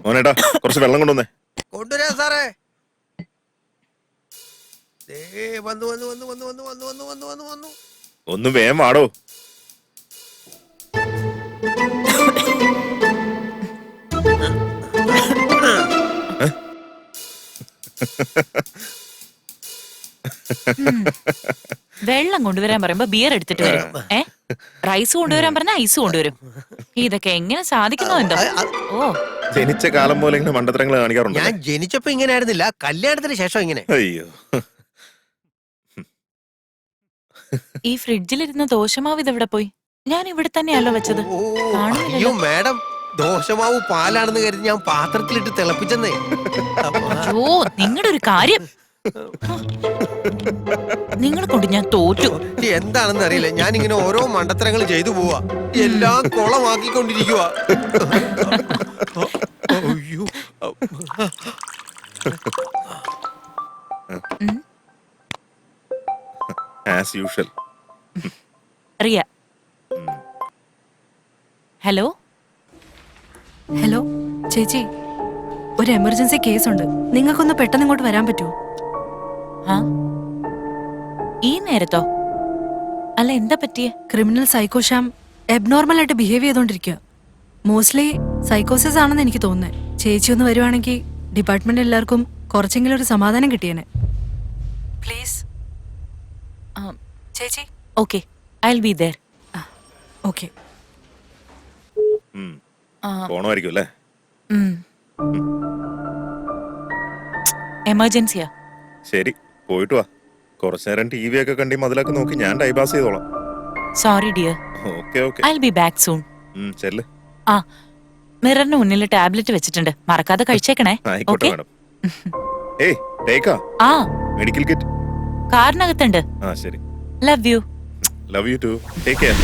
മോനേട്ടാ കുറച്ച് വെള്ളം കൊണ്ടുവന്നേ. കൊണ്ടുവരാ സാറേ. വന്നു വന്നു വന്നു വന്നു വന്നു വന്നു വന്നു വന്നു വന്നു വന്നു ഒന്ന് വേഗം വാടോ. വെള്ളം കൊണ്ടുവരാൻ പറയുമ്പോ ബിയർ എടുത്തിട്ട് വരും. റൈസ് കൊണ്ടുവരാൻ പറഞ്ഞ ഐസ് കൊണ്ടുവരും. ഇതൊക്കെ എങ്ങനെ സാധിക്കുന്നോ എന്തോ. ഓ, ജനിച്ച കാലം പോലെ ഇങ്ങനെ മണ്ടത്തരങ്ങൾ കാണിക്കാറുണ്ട്. ഞാൻ ജനിച്ചപ്പോ ഇങ്ങനെ ആയിരുന്നില്ല, കല്യാണത്തിന് ശേഷം ഇങ്ങനെ. അയ്യോ, ഈ ഫ്രിഡ്ജിലിരുന്ന ദോശമാവ് ഇതെവിടെ പോയി? ഞാൻ ഇവിടെ തന്നെയല്ലോ വെച്ചത്. അയ്യോ മാഡം, ദോശമാവ് പാലാണെന്ന് കരുതി ഞാൻ പാത്രത്തിലിട്ട് തിളപ്പിച്ചെന്നേ. ഓ, നിങ്ങളുടെ ഒരു കാര്യം. നിങ്ങളെ കൊണ്ട് ഞാൻ തോറ്റു. എന്താണെന്ന് അറിയില്ല, ഞാൻ ഇങ്ങനെ ഓരോ മണ്ടത്തരങ്ങൾ ചെയ്തു പോവാ, എല്ലാം കൊളമാക്കിക്കൊണ്ടിരിക്കുക. അയ്യോ, as usual. Riya. Hello hello ചേച്ചി, ഒരു എമർജൻസി കേസ് ഉണ്ട്. നിങ്ങൾക്കൊന്ന് പെട്ടെന്ന് ഇങ്ങോട്ട് വരാൻ പറ്റുമോ? ആ, ഈ നേരത്തോ? അല്ല, എന്താ പറ്റിയേ? ക്രിമിനൽ സൈക്കോഷാം എബ്നോർമൽ ആയിട്ട് ബിഹേവ് ചെയ്തോണ്ടിരിക്കുക. മോസ്റ്റ്ലി സൈക്കോസിസ് ആണെന്ന് എനിക്ക് തോന്നുന്നത്. ചേച്ചി ഒന്ന് വരുവാണെങ്കിൽ ഡിപ്പാർട്ട്മെന്റ് എല്ലാവർക്കും കുറച്ചെങ്കിലും ഒരു സമാധാനം കിട്ടിയേനെ. പ്ലീസ് ചേച്ചി. Okay, I will be there. Okay. പോണമായിരിക്കും അല്ലേ? എമർജൻസിയാ. ശരി, പോയിട്ട് വാ. കുറച്ചു നേരം ടി വി ഒക്കെ കണ്ടി മതിലൊക്കെ നോക്കി ഞാൻ ടൈം പാസ് ചെയ്തോളാം. Sorry dear. Okay okay, I will B back soon. ചെല്ല്. ആ, മിററിന് മുന്നിൽ ടാബ്ലറ്റ് വെച്ചിട്ടുണ്ട്, മറക്കാതെ കഴിച്ചേക്കണേ. ആയിക്കോട്ടെ മാഡം. ഏയ് ടേക്കാ ആ, മെഡിക്കൽ കിറ്റ് കാറിനകത്തുണ്ട്. ആ ശരി. Love you. Love you too. Take care.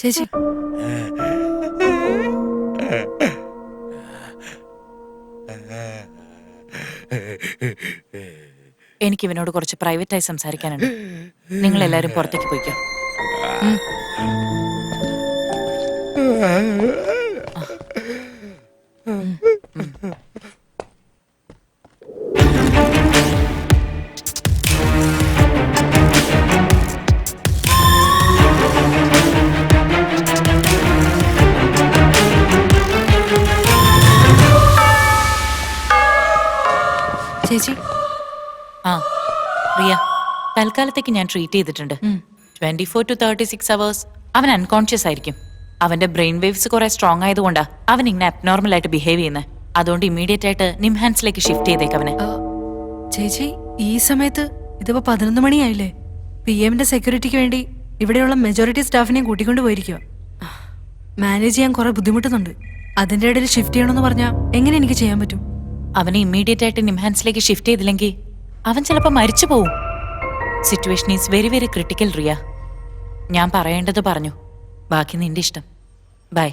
ചേച്ചി, എനിക്ക് ഇവനോട് കുറച്ച് പ്രൈവറ്റായി സംസാരിക്കാനുണ്ട്. നിങ്ങൾ എല്ലാരും പുറത്തേക്ക് പോയിക്കോ. ചേച്ചി. ആ, റിയ, തൽക്കാലത്തേക്ക് ഞാൻ ട്രീറ്റ് ചെയ്തിട്ടുണ്ട്. 24 to 36 hours അവൻ അൺകോൺഷ്യസ് ആയിരിക്കും. അവന്റെ ബ്രെയിൻ വേവ്സ് കുറെ സ്ട്രോങ് ആയതുകൊണ്ടാ അവൻ ഇങ്ങനെ അബ്നോർമൽ ആയിട്ട് ബിഹേവ് ചെയ്യുന്നത്. അതുകൊണ്ട് ഇമ്മീഡിയറ്റ് ആയിട്ട് നിംഹാൻസിലേക്ക് ഷിഫ്റ്റ് ചെയ്തേക്ക് അവനെ. ചേച്ചി, ഈ സമയത്ത് ഇതിപ്പോ 11 മണിയായില്ലേ? PM സെക്യൂരിറ്റിക്ക് വേണ്ടി ഇവിടെയുള്ള മെജോറിറ്റി സ്റ്റാഫിനെയും കൂട്ടിക്കൊണ്ട് പോയിരിക്കുക. മാനേജ് ചെയ്യാൻ കുറെ ബുദ്ധിമുട്ടുന്നുണ്ട്. അതിന്റെ ഇടയിൽ ഷിഫ്റ്റ് ചെയ്യണമെന്ന് പറഞ്ഞാൽ എങ്ങനെ എനിക്ക് ചെയ്യാൻ പറ്റും? അവനെ ഇമ്മീഡിയറ്റ് ആയിട്ട് നിംഹാൻസിലേക്ക് ഷിഫ്റ്റ് ചെയ്തില്ലെങ്കിൽ അവൻ ചിലപ്പോൾ മരിച്ചു പോവും. Situation is very very critical Riya. ഞാൻ പറയേണ്ടത് പറഞ്ഞു, ബാക്കി നിന്റെ ഇഷ്ടം. ബൈ.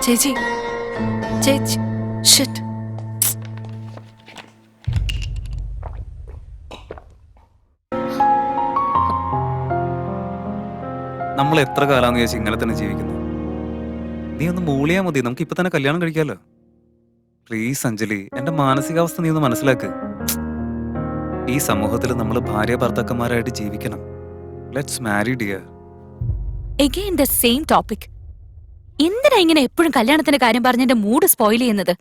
ചേച്ചി, ചേച്ചി, ഷിറ്റ്. നമ്മൾ എത്ര കാലാന്ന് ചോദിച്ചാൽ ഇങ്ങനെ തന്നെ ജീവിക്കുന്നു. നീ ഒന്ന് മൂളിയാ മതി, നമുക്ക് ഇപ്പൊ തന്നെ കല്യാണം കഴിക്കാലോ. പ്ലീസ് അഞ്ജലി, എന്റെ മാനസികാവസ്ഥ നീ ഒന്ന് മനസ്സിലാക്ക്. ഈ സമൂഹത്തിൽ നമ്മൾ ഭാര്യ ഭർത്താക്കന്മാരായിട്ട് ജീവിക്കണം. Let's marry dear. Again the same topic. എന്തിനാ ഇങ്ങനെ എപ്പോഴും കല്യാണത്തിന്റെ കാര്യം പറഞ്ഞ് എന്റെ മൂഡ് സ്പോയിൽ ചെയ്യുന്നത്?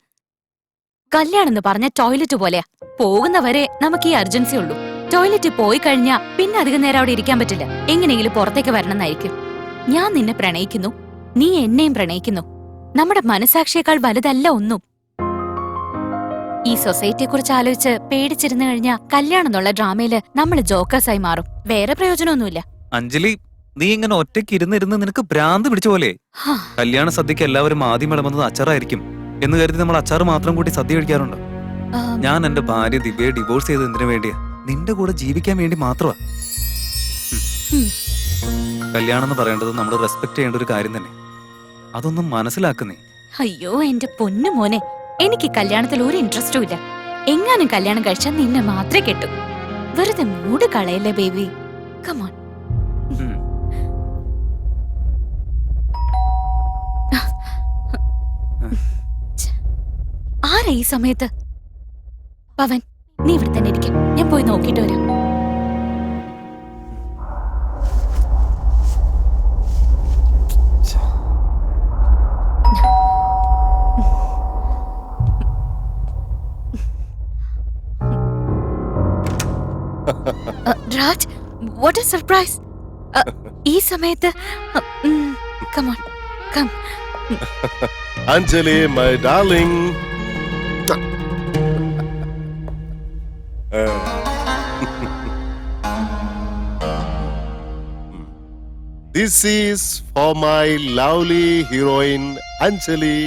കല്യാണം എന്ന് പറഞ്ഞ ടോയ്ലറ്റ് പോലെയാ. പോകുന്നവരെ നമുക്ക് ഈ അർജൻസി ഉള്ളൂ. ടോയ്ലറ്റിൽ പോയി കഴിഞ്ഞാ പിന്നെ അധികം നേരം അവിടെ ഇരിക്കാൻ പറ്റില്ല. എങ്ങനെയെങ്കിലും പുറത്തേക്ക് വരണമെന്നായിരിക്കും. ഞാൻ നിന്നെ പ്രണയിക്കുന്നു, നീ എന്നെയും പ്രണയിക്കുന്നു. നമ്മുടെ മനസാക്ഷിയേക്കാൾ വലുതല്ല ഒന്നും. ഈ സൊസൈറ്റിയെ കുറിച്ച് ആലോചിച്ച് പേടിച്ചിരുന്നു കഴിഞ്ഞാ കല്യാണം എന്നുള്ള ഡ്രാമയില് നമ്മൾ ജോക്കേഴ്സായി മാറും. വേറെ പ്രയോജനമൊന്നുമില്ല. അഞ്ജലി, നീ ഇങ്ങനെ ഒറ്റയ്ക്ക് ഇരുന്നിരുന്ന് നിനക്ക് ഭ്രാന്ത് പിടിച്ച പോലെ. കല്യാണ സദ്യക്ക് എല്ലാവരും ആദ്യം വിളമ്പുന്നത് അച്ചാറായിരിക്കും എന്ന് കരുതി നമ്മൾ അച്ചാറ് മാത്രം കൂട്ടി സദ്യ കഴിക്കാറുണ്ട്. ഞാൻ എന്റെ ഭാര്യ ദിവ്യയെ ഡിവോഴ്സ് ചെയ്ത് എന്തിനു വേണ്ടിയാ? നിന്റെ കൂടെ ജീവിക്കാൻ വേണ്ടി മാത്രമാ. കല്യാണം എന്ന് പറയേണ്ടത് നമ്മൾ റെസ്പെക്ട് ചെയ്യേണ്ട ഒരു കാര്യം തന്നെ. അതൊന്നും മനസ്സിലാക്കുന്നേ. അയ്യോ എന്റെ പൊന്നു മോനെ, എനിക്ക് കല്യാണത്തിൽ ഒരു ഇൻട്രസ്റ്റും ഇല്ല. എങ്ങാനും കല്യാണം കഴിച്ചാൽ നിന്നെ മാത്രമേ കെട്ടു. വെറുതെ മൂഡ് കളയല്ലേ ബേബി. കമോൺ. ആരാ ഈ സമയത്ത്? പവൻ, നീ ഇവിടെ തന്നെ ഇരിക്കും, ഞാൻ പോയി നോക്കിട്ട് വരാം. Raj, what a surprise. ഈ സമയത്ത് come on, come. Anjali, my darling. This is for my lovely heroine, Anjali.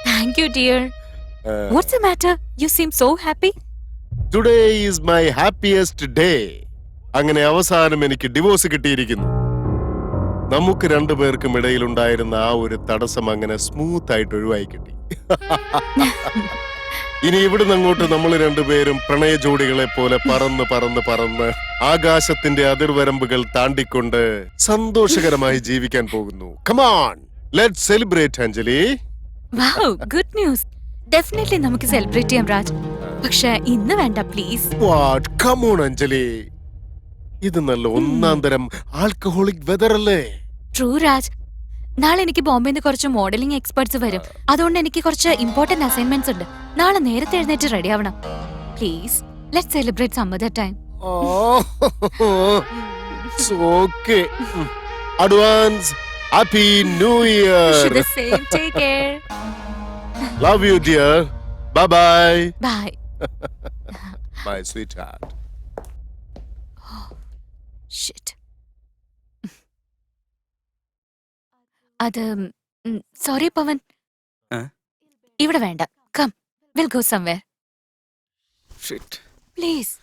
Thank you, dear. What's the matter? You seem so happy. Today is my happiest day. അങ്ങനെ അവസാനം എനിക്ക് divorce കിട്ടിയിരിക്കുന്നു. നമുക്ക് രണ്ടുപേർക്കും ഇടയിലുണ്ടായിരുന്ന ആ ഒരു തടസ്സം അങ്ങനെ സ്മൂത്ത് ആയിട്ട് ഒഴിവായി കിട്ടി. ഇനി ഇവിടുന്ന് അങ്ങോട്ട് നമ്മൾ രണ്ടുപേരും പ്രണയ ജോഡികളെ പോലെ പറന്ന് പറന്ന് പറന്ന് ആകാശത്തിന്റെ അതിർവരമ്പുകൾ താണ്ടിക്കൊണ്ട് സന്തോഷകരമായി ജീവിക്കാൻ പോകുന്നു. Come on, let's celebrate, Anjali. Wow, good news. Definitely നമുക്ക് സെലിബ്രേറ്റ് ചെയ്യാം രാജ്. പക്ഷേ ഇന്ന് വേണ്ട please. What? Come on, Anjali. ഇത് നല്ല ഒന്നാം തരം ആൽക്കഹോളിക് വെതർ അല്ലേ? ട്രൂ രാജ്. നാളെ എനിക്ക് ബോംബെന്ന് കുറച്ച് മോഡലിംഗ് എക്സ്പെർട്സ് വരും. അതുകൊണ്ട് എനിക്ക് കുറച്ച് ഇമ്പോർട്ടന്റ് അസൈൻമെന്റ്സ് ഉണ്ട്. നാളെ നേരത്തെ എഴുന്നേറ്റ് റെഡി ആവണം. Please let's celebrate some other time. Okay. Advance Happy New Year. The same. Take care. Love you, dear. Bye bye. Bye. My sweetheart. Shit. അത് സോറി പവൻ, ഇവിടെ വേണ്ട. Come, will go somewhere Shit. Please.